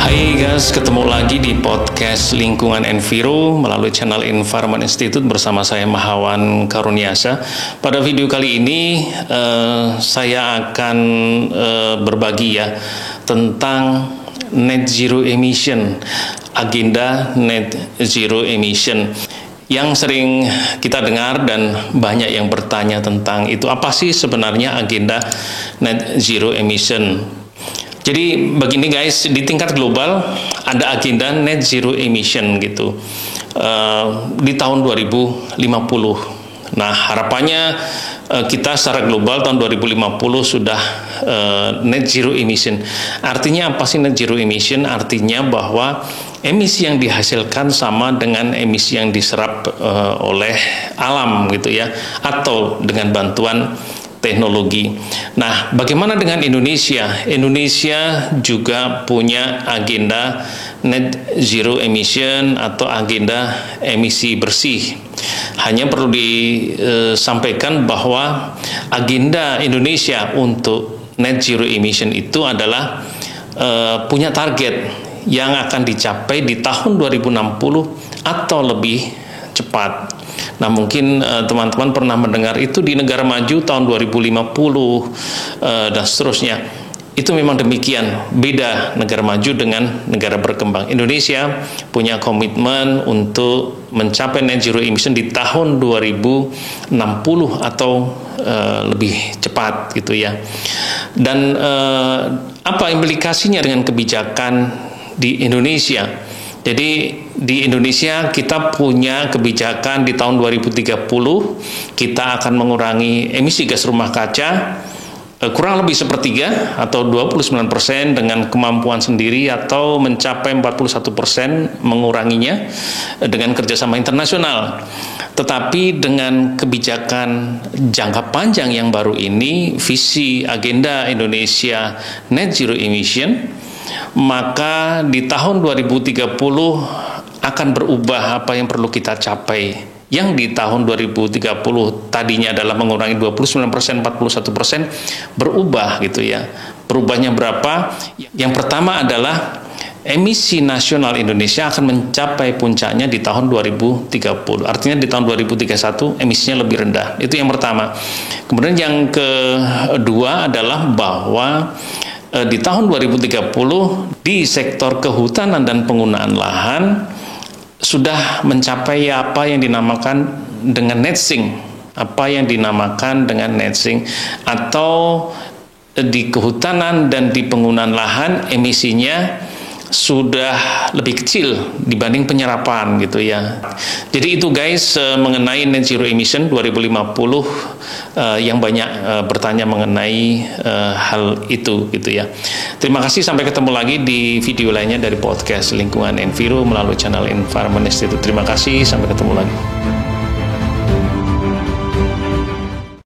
Hai guys, ketemu lagi di podcast Lingkungan Enviro melalui channel Environment Institute bersama saya Mahawan Karuniasa. Pada video kali ini saya akan berbagi ya tentang net zero emission, agenda net zero emission yang sering kita dengar dan banyak yang bertanya tentang itu. Apa sih sebenarnya agenda net zero emission? Jadi begini guys, di tingkat global ada agenda net zero emission gitu di tahun 2050. Nah, harapannya kita secara global tahun 2050 sudah net zero emission. Artinya apa sih net zero emission? Artinya bahwa emisi yang dihasilkan sama dengan emisi yang diserap oleh alam gitu ya, atau dengan bantuan teknologi. Nah, bagaimana dengan Indonesia? Indonesia juga punya agenda net zero emission atau agenda emisi bersih. Hanya perlu disampaikan bahwa agenda Indonesia untuk net zero emission itu adalah punya target yang akan dicapai di tahun 2060 atau lebih cepat. Nah, mungkin teman-teman pernah mendengar itu di negara maju tahun 2050 dan seterusnya. Itu memang demikian, beda negara maju dengan negara berkembang. Indonesia punya komitmen untuk mencapai net zero emission di tahun 2060 atau lebih cepat gitu ya. Dan apa implikasinya dengan kebijakan di Indonesia? Jadi di Indonesia kita punya kebijakan di tahun 2030 kita akan mengurangi emisi gas rumah kaca kurang lebih sepertiga atau 29% dengan kemampuan sendiri, atau mencapai 41% menguranginya dengan kerjasama internasional. Tetapi dengan kebijakan jangka panjang yang baru ini, visi agenda Indonesia net zero emission, maka di tahun 2030 akan berubah apa yang perlu kita capai. Yang di tahun 2030 tadinya adalah mengurangi 29%, 41%, berubah gitu ya. Berubahnya berapa? Yang pertama adalah emisi nasional Indonesia akan mencapai puncaknya di tahun 2030. Artinya di tahun 2031 emisinya lebih rendah. Itu yang pertama. Kemudian yang kedua adalah bahwa di tahun 2030 di sektor kehutanan dan penggunaan lahan sudah mencapai apa yang dinamakan dengan net sink. Apa yang dinamakan dengan net sink, atau di kehutanan dan di penggunaan lahan emisinya sudah lebih kecil dibanding penyerapan gitu ya. Jadi itu guys mengenai net zero emission 2050 yang banyak bertanya mengenai hal itu gitu ya. Terima kasih, sampai ketemu lagi di video lainnya dari podcast Lingkungan Enviro melalui channel Environment Institute. Terima kasih, sampai ketemu lagi.